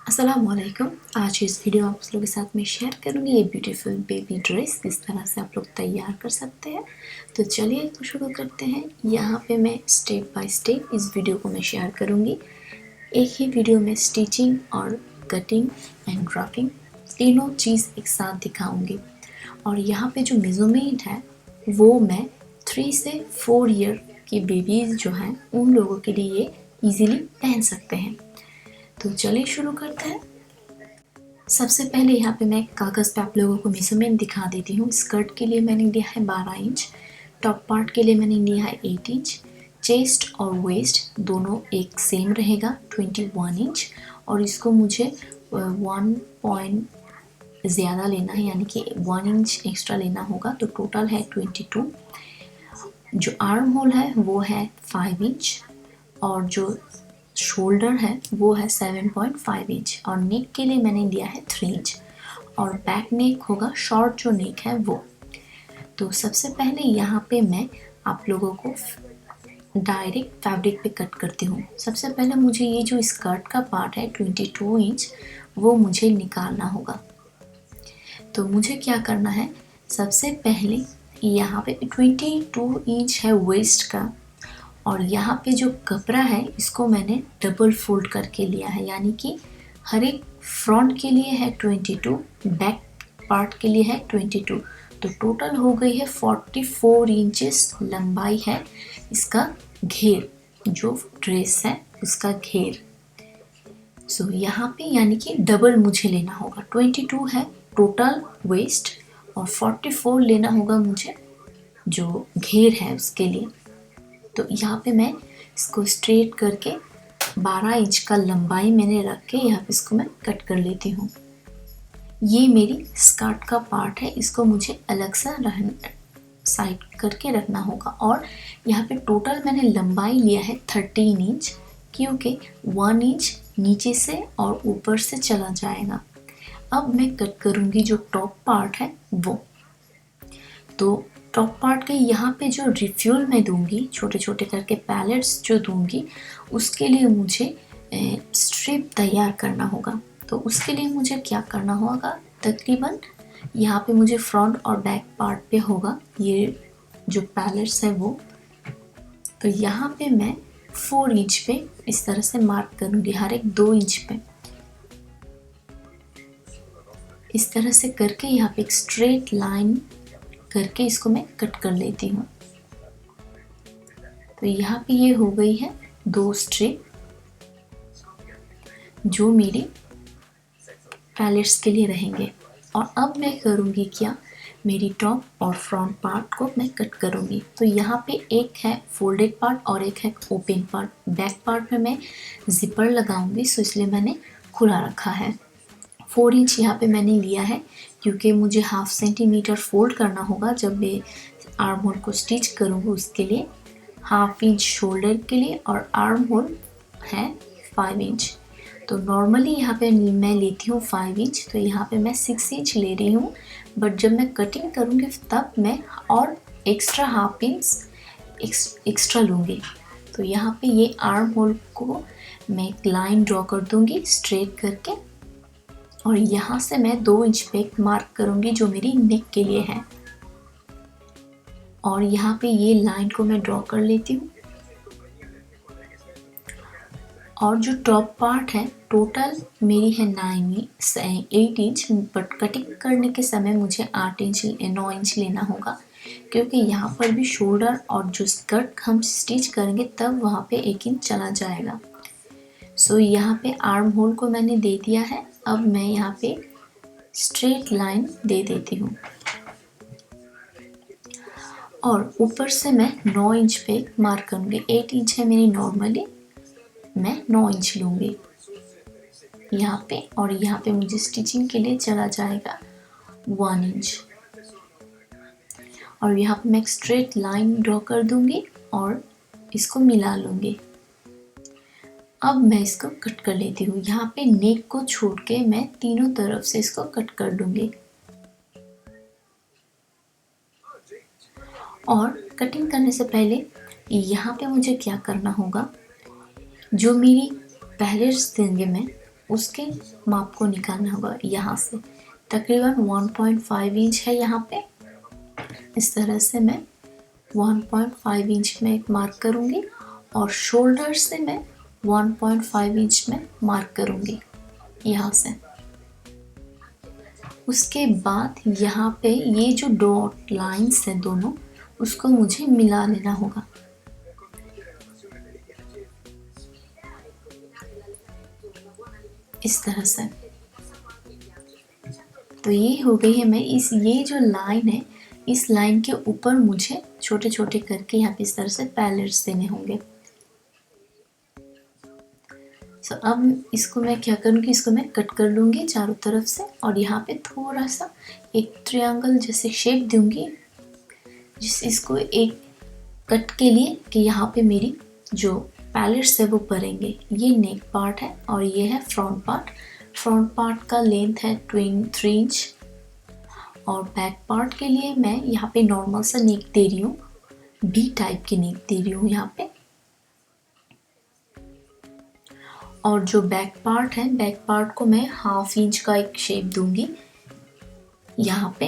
अस्सलामुअलैकुम। आज इस वीडियो आप लोगों के साथ में शेयर करूँगी ये ब्यूटीफुल बेबी ड्रेस किस तरह से आप लोग तैयार कर सकते हैं। तो चलिए तो शुरू करते हैं। यहाँ पे मैं स्टेप बाय स्टेप इस वीडियो को मैं शेयर करूँगी। एक ही वीडियो में स्टिचिंग और कटिंग एंड ड्रापिंग तीनों चीज़ एक साथ दिखाऊँगी। और यहाँ पे जो मेज़रमेंट है वो मैं 3 से 4 ईयर की बेबीज़ जो हैं उन लोगों के लिए ये ईज़िली पहन सकते हैं। तो चलिए शुरू करते हैं। सबसे पहले यहाँ पे मैं कागज़ पे आप लोगों को मेज़रमेंट दिखा देती हूँ। स्कर्ट के लिए मैंने लिया है 12 इंच, टॉप पार्ट के लिए मैंने लिया है 8 इंच, चेस्ट और वेस्ट दोनों एक सेम रहेगा 21 इंच। और इसको मुझे 1 पॉइंट ज़्यादा लेना है, यानी कि 1 इंच एक्स्ट्रा लेना होगा, तो टोटल है 22। जो आर्म होल है वो है 5 इंच और जो शोल्डर है वो है 7.5 इंच और नेक के लिए मैंने लिया है 3 इंच और बैक नेक होगा, शॉर्ट जो नेक है वो। तो सबसे पहले यहाँ पे मैं आप लोगों को डायरेक्ट फैब्रिक पे कट करती हूँ। सबसे पहले मुझे ये जो स्कर्ट का पार्ट है 22 इंच वो मुझे निकालना होगा। तो मुझे क्या करना है, सबसे पहले यहाँ पे 22 इंच है वेस्ट का और यहाँ पे जो कपड़ा है इसको मैंने डबल फोल्ड करके लिया है, यानी कि हर एक फ्रंट के लिए है 22, बैक पार्ट के लिए है 22। तो टोटल हो गई है 44 इंचेस लंबाई है इसका घेर, जो ड्रेस है उसका घेर। सो यहाँ पे यानी कि डबल मुझे लेना होगा। 22 है टोटल वेस्ट और 44 लेना होगा मुझे जो घेर है उसके लिए। तो यहाँ पे मैं इसको स्ट्रेट करके 12 इंच का लंबाई मैंने रख के यहाँ पे इसको मैं कट कर लेती हूँ। ये मेरी स्कर्ट का पार्ट है, इसको मुझे अलग सा साइड करके रखना होगा। और यहाँ पे टोटल मैंने लंबाई लिया है 13 इंच, क्योंकि 1 इंच नीचे से और ऊपर से चला जाएगा। अब मैं कट करूँगी जो टॉप पार्ट है वो। तो टॉप पार्ट के यहाँ पे जो रिफ्यूल मैं दूंगी, छोटे छोटे करके पैलेट्स जो दूंगी, उसके लिए मुझे स्ट्रिप तैयार करना होगा। तो उसके लिए मुझे क्या करना होगा, तकरीबन यहाँ पे मुझे फ्रंट और बैक पार्ट पे होगा ये जो पैलेट्स है वो। तो यहाँ पे मैं 4 इंच पे इस तरह से मार्क करूँगी, हर एक 2 इंच पे इस तरह से करके यहाँ पे एक स्ट्रेट लाइन करके इसको मैं कट कर लेती हूँ। तो यहाँ पे ये हो गई है 2 स्ट्रिप जो मेरे पैलेट्स के लिए रहेंगे। और अब मैं करूँगी क्या, मेरी टॉप और फ्रंट पार्ट को मैं कट करूँगी। तो यहाँ पे एक है फोल्डेड पार्ट और एक है ओपन पार्ट। बैक पार्ट में मैं जिपर लगाऊंगी, सो इसलिए मैंने खुला रखा है। 4 इंच यहाँ पे मैंने लिया है क्योंकि मुझे हाफ सेंटीमीटर फोल्ड करना होगा जब मैं आर्म होल को स्टिच करूँगी, उसके लिए हाफ इंच शोल्डर के लिए और आर्म होल है 5 इंच। तो नॉर्मली यहाँ पे मैं लेती हूँ 5 इंच, तो यहाँ पे मैं 6 इंच ले रही हूँ, बट जब मैं कटिंग करूँगी तब मैं और एक्स्ट्रा हाफ इंच एक्स्ट्रा लूँगी। तो यहाँ पे ये आर्म होल को मैं एक लाइन ड्रॉ कर दूँगी स्ट्रेट करके और यहाँ से मैं 2 इंच पे मार्क करूँगी जो मेरी नेक के लिए है। और यहाँ पे ये लाइन को मैं ड्रॉ कर लेती हूँ। और जो टॉप पार्ट है टोटल मेरी है 8 इंच, बट कटिंग करने के समय मुझे 9 इंच लेना होगा, क्योंकि यहाँ पर भी शोल्डर और जो स्कर्ट हम स्टिच करेंगे तब वहाँ पे 1 इंच चला जाएगा। सो यहाँ पे आर्म होल को मैंने दे दिया है। अब मैं यहाँ पे स्ट्रेट लाइन दे देती हूँ और ऊपर से मैं 9 इंच पे मार्क करूँगी। 8 इंच है मेरी नॉर्मली, मैं 9 इंच लूँगी यहाँ पे। और यहाँ पे मुझे स्टिचिंग के लिए चला जाएगा 1 इंच। और यहाँ पे मैं एक स्ट्रेट लाइन ड्रॉ कर दूँगी और इसको मिला लूँगी। अब मैं इसको कट कर लेती हूँ। यहाँ पे नेक को छोड़ के मैं तीनों तरफ से इसको कट कर दूँगी। और कटिंग करने से पहले यहाँ पे मुझे क्या करना होगा, जो मेरी पैलेट्स देंगे मैं उसके माप को निकालना होगा। यहाँ से तकरीबन 1.5 इंच है यहाँ पे। इस तरह से मैं 1.5 इंच में एक मार्क करूँगी और शोल्डर से मैं 1.5 इंच में मार्क करूँगी यहाँ से। उसके बाद यहाँ पे ये जो डॉट लाइंस हैं दोनों, उसको मुझे मिला लेना होगा। इस तरह से। तो ये हो गई है। मैं ये जो लाइन है, इस लाइन के ऊपर मुझे छोटे छोटे करके यहाँ पे इस तरह से पैलेट्स देने होंगे। सो अब इसको मैं क्या करूँगी, इसको मैं कट कर लूँगी चारों तरफ से और यहाँ पे थोड़ा सा एक ट्रायंगल जैसे शेप दूँगी, इसको एक कट के लिए कि यहाँ पे मेरी जो पैलेट्स है वो पड़ेंगे। ये नेक पार्ट है और ये है फ्रंट पार्ट। फ्रंट पार्ट का लेंथ है 3 इंच और बैक पार्ट के लिए मैं यहाँ पे नॉर्मल सा नेक दे रही हूँ, बी टाइप की नेक दे रही हूँ यहाँ पे। और जो बैक पार्ट है, बैक पार्ट को मैं 1/2 इंच का एक शेप दूंगी यहाँ पे।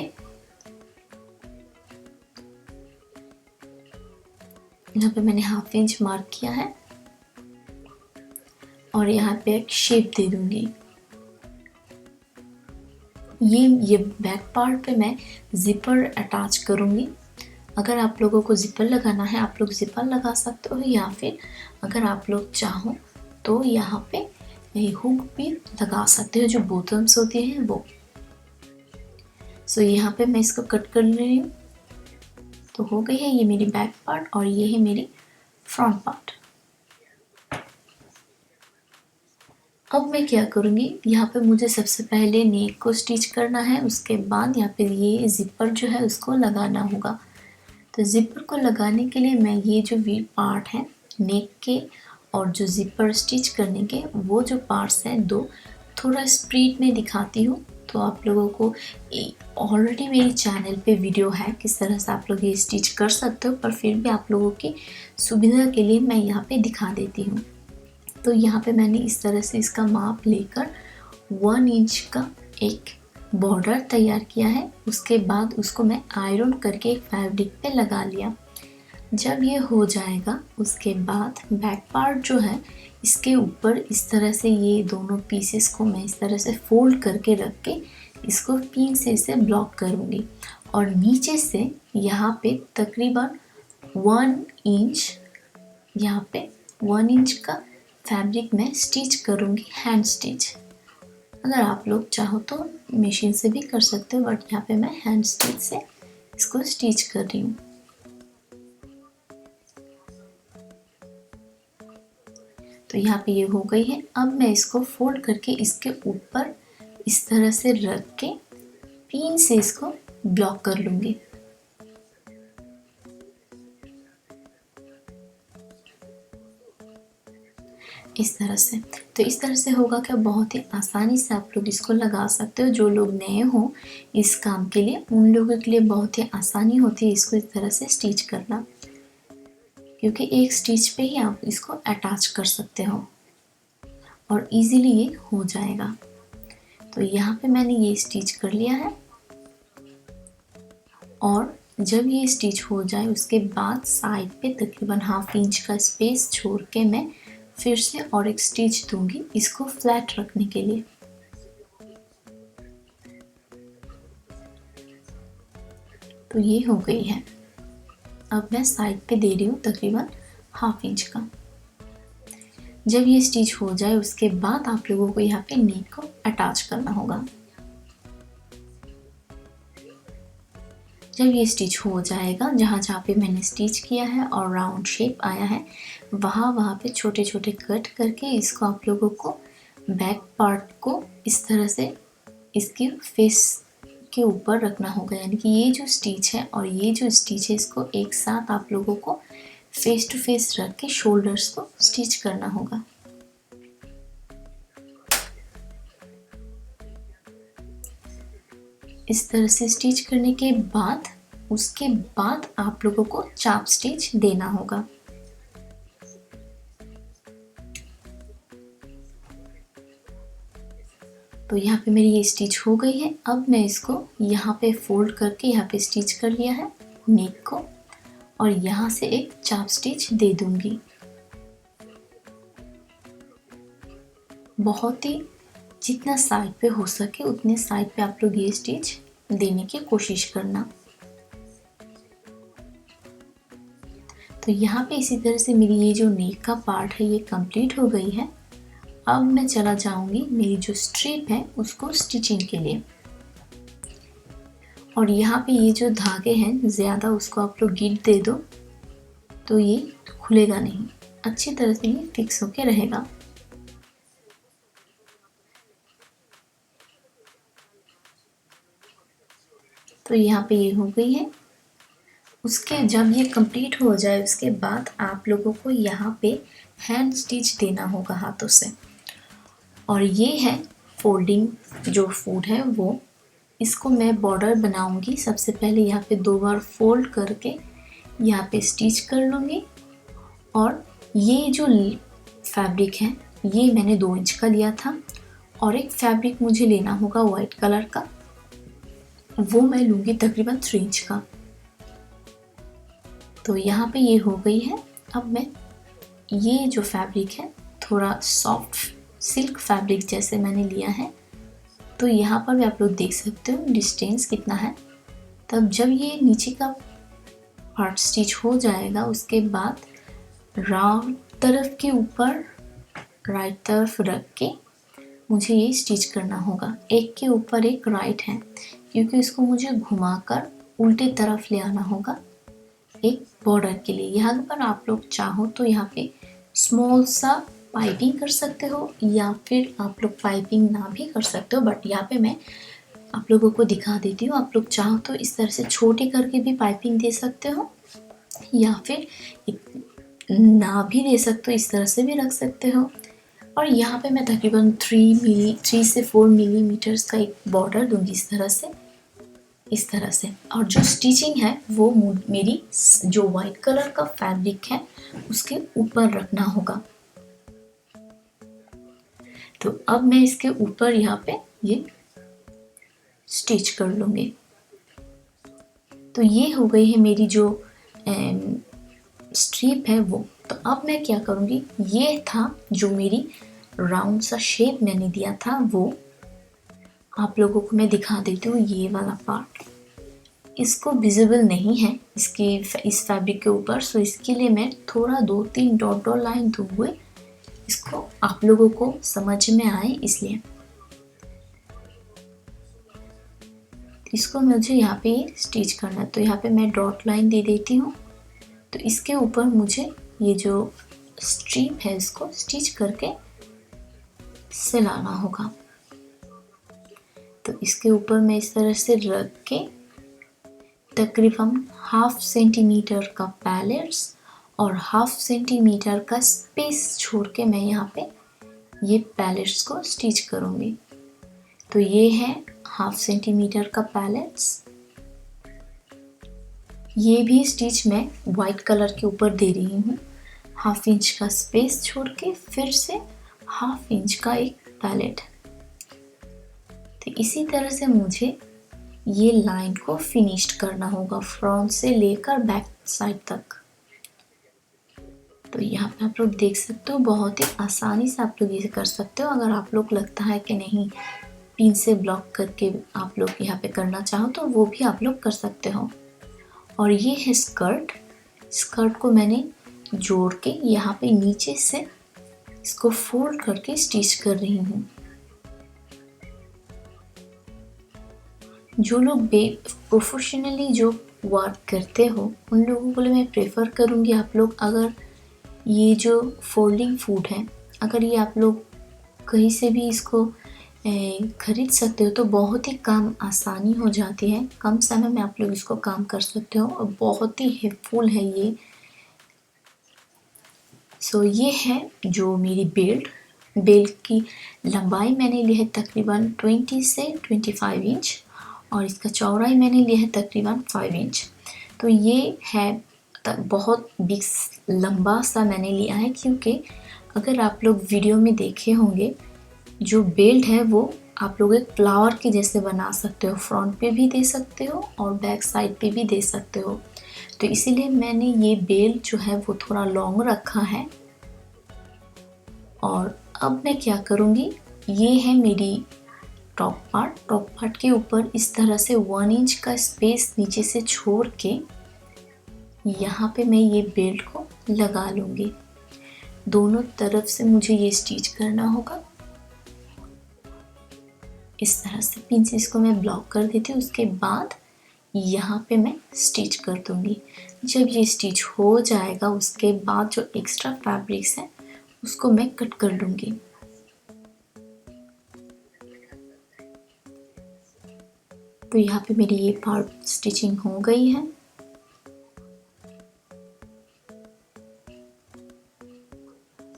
यहाँ पे मैंने 1/2 इंच मार्क किया है और यहाँ पे एक शेप दे दूंगी। ये बैक पार्ट पे मैं जिपर अटैच करूँगी। अगर आप लोगों को जिपर लगाना है, आप लोग जिपर लगा सकते हो, या फिर अगर आप लोग चाहो तो यहाँ पे हुक भी लगा सकते हो, जो बॉटम्स होती हैं वो। सो यहाँ पे मैं इसको कट कर ले रही हूँ। तो हो गई है ये मेरी बैक पार्ट और ये है मेरी फ्रंट पार्ट। अब मैं क्या करूँगी, यहाँ पे मुझे सबसे पहले नेक को स्टिच करना है, उसके बाद यहाँ पे ये जिपर जो है उसको लगाना होगा। तो जिपर को लगाने के लिए मैं ये जो वी पार्ट है नेक के और जो जिपर स्टिच करने के, वो जो पार्ट्स हैं दो, थोड़ा स्प्रीड में दिखाती हूँ। तो आप लोगों को ऑलरेडी मेरी चैनल पे वीडियो है किस तरह से आप लोग ये स्टिच कर सकते हो, पर फिर भी आप लोगों की सुविधा के लिए मैं यहाँ पे दिखा देती हूँ। तो यहाँ पे मैंने इस तरह से इसका माप लेकर 1 इंच का एक बॉर्डर तैयार किया है। उसके बाद उसको मैं आयरन करके एक फैब्रिक पे लगा लिया। जब ये हो जाएगा उसके बाद बैक पार्ट जो है इसके ऊपर इस तरह से ये दोनों पीसेस को मैं इस तरह से फोल्ड करके रख के इसको पिन से इसे ब्लॉक करूँगी और नीचे से यहाँ पे तकरीबन 1 इंच, यहाँ पे 1 इंच का फैब्रिक में स्टिच करूँगी, हैंड स्टिच। अगर आप लोग चाहो तो मशीन से भी कर सकते हो, बट यहाँ पे मैं हैंड स्टिच से इसको स्टिच कर रही हूँ। तो यहाँ पे ये हो गई है। अब मैं इसको फोल्ड करके इसके ऊपर इस तरह से रख के पिन से इसको ब्लॉक कर लूँगी। इस तरह से। तो इस तरह से होगा क्या, बहुत ही आसानी से आप लोग इसको लगा सकते हो। जो लोग नए हो इस काम के लिए, उन लोगों के लिए बहुत ही आसानी होती है इसको इस तरह से स्टिच करना, क्योंकि एक स्टिच पे ही आप इसको अटैच कर सकते हो और इजीली ये हो जाएगा। तो यहाँ पे मैंने ये स्टिच कर लिया है और जब ये स्टिच हो जाए उसके बाद साइड पे तकरीबन 1/2 इंच का स्पेस छोड़ के मैं फिर से और एक स्टिच दूंगी इसको फ्लैट रखने के लिए। तो ये हो गई है। अब मैं साइड पे दे रही हूँ तकरीबन 1/2 इंच का। जब ये स्टिच हो जाए उसके बाद आप लोगों को यहाँ पे नेक को अटैच करना होगा। जब ये स्टिच हो जाएगा, जहाँ जहाँ पे मैंने स्टिच किया है और राउंड शेप आया है, वहाँ पे छोटे छोटे कट करके इसको आप लोगों को बैक पार्ट को इस तरह से इसके फेस के ऊपर रखना होगा। यानी कि ये जो स्टिच है और ये जो स्टिच है इसको एक साथ आप लोगों को फेस टू फेस रख के शोल्डर्स को स्टिच करना होगा। इस तरह से स्टिच करने के बाद उसके बाद आप लोगों को चाप स्टिच देना होगा। तो यहाँ पे मेरी ये स्टिच हो गई है। अब मैं इसको यहाँ पे फोल्ड करके यहाँ पे स्टिच कर लिया है नेक को, और यहाँ से एक चाप स्टिच दे दूंगी। बहुत ही जितना साइड पे हो सके उतने साइड पे आप लोग ये स्टिच देने की कोशिश करना। तो यहाँ पे इसी तरह से मेरी ये जो नेक का पार्ट है ये कंप्लीट हो गई है। अब मैं चला जाऊंगी मेरी जो स्ट्रिप है उसको स्टिचिंग के लिए। और यहाँ पे ये जो धागे हैं ज़्यादा उसको आप लोग गिट दे दो तो ये खुलेगा नहीं, अच्छी तरह से ये फिक्स होके रहेगा। तो यहाँ पे ये हो गई है। उसके जब ये कंप्लीट हो जाए उसके बाद आप लोगों को यहाँ पे हैंड स्टिच देना होगा हाथों से। और ये है फोल्डिंग जो फूड है वो, इसको मैं बॉर्डर बनाऊंगी। सबसे पहले यहाँ पे 2 बार फोल्ड करके यहाँ पे स्टिच कर लूँगी। और ये जो फैब्रिक है ये मैंने 2 इंच का लिया था, और एक फैब्रिक मुझे लेना होगा वाइट कलर का, वो मैं लूँगी तकरीबन 3 इंच का। तो यहाँ पे ये हो गई है। अब मैं ये जो फैब्रिक है थोड़ा सॉफ्ट सिल्क फैब्रिक जैसे मैंने लिया है, तो यहाँ पर भी आप लोग देख सकते हो डिस्टेंस कितना है। तब जब ये नीचे का पार्ट स्टिच हो जाएगा उसके बाद राउंड तरफ के ऊपर राइट तरफ रख के मुझे ये स्टिच करना होगा। एक के ऊपर एक राइट है क्योंकि इसको मुझे घुमाकर उल्टे तरफ ले आना होगा एक बॉर्डर के लिए। यहाँ पर आप लोग चाहो तो यहाँ पे स्मॉल सा पाइपिंग कर सकते हो या फिर आप लोग पाइपिंग ना भी कर सकते हो, बट यहाँ पे मैं आप लोगों को दिखा देती हूँ। आप लोग चाहो तो इस तरह से छोटे करके भी पाइपिंग दे सकते हो या फिर ना भी दे सकते हो, इस तरह से भी रख सकते हो। और यहाँ पे मैं तकरीबन 3 से 4 मिलीमीटर्स का एक बॉर्डर दूंगी इस तरह से। और जो स्टिचिंग है वो मेरी जो वाइट कलर का फैब्रिक है उसके ऊपर रखना होगा। तो अब मैं इसके ऊपर यहाँ पे ये स्टिच कर लूँगी। तो ये हो गई है मेरी जो स्ट्रिप है वो। तो अब मैं क्या करूँगी, ये था जो मेरी राउंड सा शेप मैंने दिया था वो आप लोगों को मैं दिखा देती हूँ। ये वाला पार्ट इसको विजिबल नहीं है इस फैब्रिक के ऊपर, सो इसके लिए मैं थोड़ा 2-3 डॉट लाइन दूंगी, इसको आप लोगों को समझ में आए इसलिए। इसको मुझे यहाँ पे स्टिच करना है, तो यहाँ पे मैं डॉट लाइन दे देती हूँ। तो इसके ऊपर मुझे ये जो स्ट्रिप है इसको स्टिच करके सिलाना होगा। तो इसके ऊपर मैं इस तरह से रख के तकरीबन 1/2 सेंटीमीटर का पैलेट्स और 1/2 सेंटीमीटर का स्पेस छोड़ के मैं यहाँ पे ये पैलेट्स को स्टिच करूँगी। तो ये है 1/2 सेंटीमीटर का पैलेट्स। ये भी स्टिच मैं वाइट कलर के ऊपर दे रही हूँ, 1/2 इंच का स्पेस छोड़ के फिर से 1/2 इंच का एक पैलेट। तो इसी तरह से मुझे ये लाइन को फिनिश्ड करना होगा फ्रंट से लेकर बैक साइड तक। तो यहाँ पे आप लोग देख सकते हो बहुत ही आसानी से आप लोग ये कर सकते हो। अगर आप लोग लगता है कि नहीं पिन से ब्लॉक करके आप लोग यहाँ पे करना चाहो तो वो भी आप लोग कर सकते हो। और ये है स्कर्ट को मैंने जोड़ के यहाँ पे नीचे से इसको फोल्ड करके स्टिच कर रही हूँ। जो लोग प्रोफेशनली जो वर्क करते हो उन लोगों को मैं प्रेफर करूँगी आप लोग अगर ये जो फोल्डिंग फूड है अगर ये आप लोग कहीं से भी इसको खरीद सकते हो तो बहुत ही काम आसानी हो जाती है, कम समय में आप लोग इसको काम कर सकते हो और बहुत ही हेल्पफुल है ये। सो ये है जो मेरी बेल्ट की लंबाई मैंने ली है तकरीबन 20 से 25 इंच और इसका चौड़ाई मैंने लिया है तकरीबन 5 इंच। तो ये है बहुत बिग लंबा सा मैंने लिया है क्योंकि अगर आप लोग वीडियो में देखे होंगे जो बेल्ट है वो आप लोग एक फ्लावर के जैसे बना सकते हो, फ्रंट पे भी दे सकते हो और बैक साइड पे भी दे सकते हो। तो इसीलिए मैंने ये बेल जो है वो थोड़ा लॉन्ग रखा है। और अब मैं क्या करूँगी, ये है मेरी टॉप पार्ट के ऊपर इस तरह से 1 इंच का स्पेस नीचे से छोड़ के यहाँ पे मैं ये बेल्ट को लगा लूँगी। दोनों तरफ से मुझे ये स्टिच करना होगा। इस तरह से पिन से इसको मैं ब्लॉक कर देती हूँ। उसके बाद यहाँ पे मैं स्टिच कर दूँगी। जब ये स्टिच हो जाएगा उसके बाद जो एक्स्ट्रा फैब्रिक्स है उसको मैं कट कर लूँगी। तो यहाँ पे मेरी ये पार्ट स्टिचिंग हो गई है।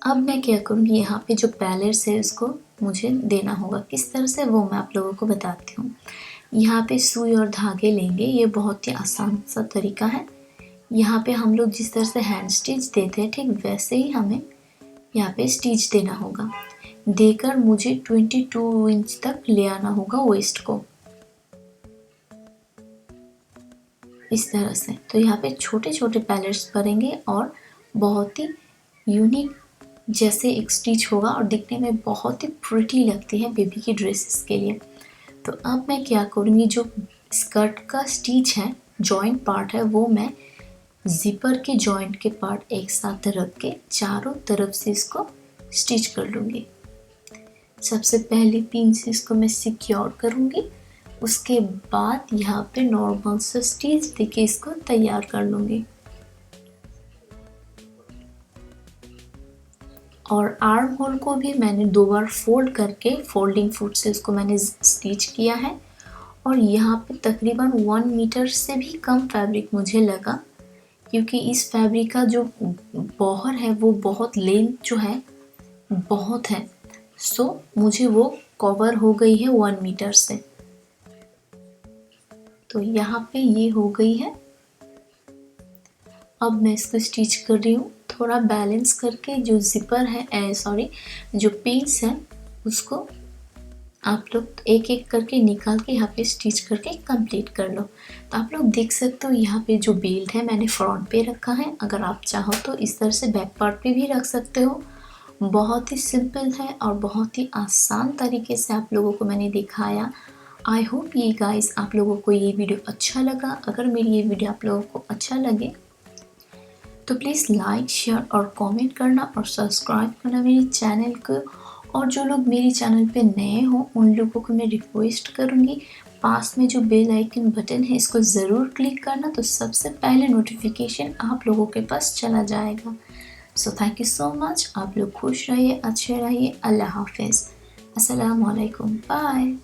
अब मैं क्या करूँगी, यहाँ पे जो पैलेट्स है उसको मुझे देना होगा। किस तरह से वो मैं आप लोगों को बताती हूँ। यहाँ पे सुई और धागे लेंगे, ये बहुत ही आसान सा तरीका है। यहाँ पे हम लोग जिस तरह से हैंड स्टिच देते हैं ठीक वैसे ही हमें यहाँ पे स्टिच देना होगा। देकर मुझे 22 इंच तक ले आना होगा वेस्ट को, इस तरह से। तो यहाँ पे छोटे छोटे पैलेट्स भरेंगे और बहुत ही यूनिक जैसे एक स्टिच होगा और दिखने में बहुत ही प्रिटी लगती है बेबी की ड्रेसेस के लिए। तो अब मैं क्या करूँगी, जो स्कर्ट का स्टिच है, जॉइंट पार्ट है, वो मैं ज़िपर के जॉइंट के पार्ट एक साथ रख के चारों तरफ से इसको स्टिच कर लूँगी। सबसे पहले पिन से इसको मैं सिक्योर करूँगी। उसके बाद यहाँ पे नॉर्मल सा स्टिच देके इसको तैयार कर लूँगी। और आर्म होल को भी मैंने 2 बार फोल्ड करके फोल्डिंग फुट से उसको मैंने स्टिच किया है। और यहाँ पे तकरीबन 1 मीटर से भी कम फैब्रिक मुझे लगा, क्योंकि इस फैब्रिक का जो बॉर्डर है वो बहुत लेंथ जो है बहुत है। सो मुझे वो कवर हो गई है 1 मीटर से। तो यहाँ पे ये हो गई है। अब मैं इसको स्टिच कर रही हूँ थोड़ा बैलेंस करके। जो ज़िपर है सॉरी जो पीस है उसको आप लोग एक एक करके निकाल के यहाँ पे स्टिच करके कंप्लीट कर लो। तो आप लोग देख सकते हो यहाँ पे जो बेल्ट है मैंने फ्रंट पे रखा है। अगर आप चाहो तो इस तरह से बैक पार्ट पे भी रख सकते हो। बहुत ही सिंपल है और बहुत ही आसान तरीके से आप लोगों को मैंने दिखाया। आई होप ये गाइस आप लोगों को ये वीडियो अच्छा लगा। अगर मेरी ये वीडियो आप लोगों को अच्छा लगे तो प्लीज़ लाइक शेयर और कमेंट करना और सब्सक्राइब करना मेरे चैनल को। और जो लोग मेरे चैनल पे नए हो उन लोगों को मैं रिक्वेस्ट करूँगी पास में जो बेल आइकन बटन है इसको ज़रूर क्लिक करना, तो सबसे पहले नोटिफिकेशन आप लोगों के पास चला जाएगा। So thank you so much. आप लोग खुश रहिए, अच्छे रहिए। अल्लाह हाफिज़। अस्सलाम वालेकुम। बाय।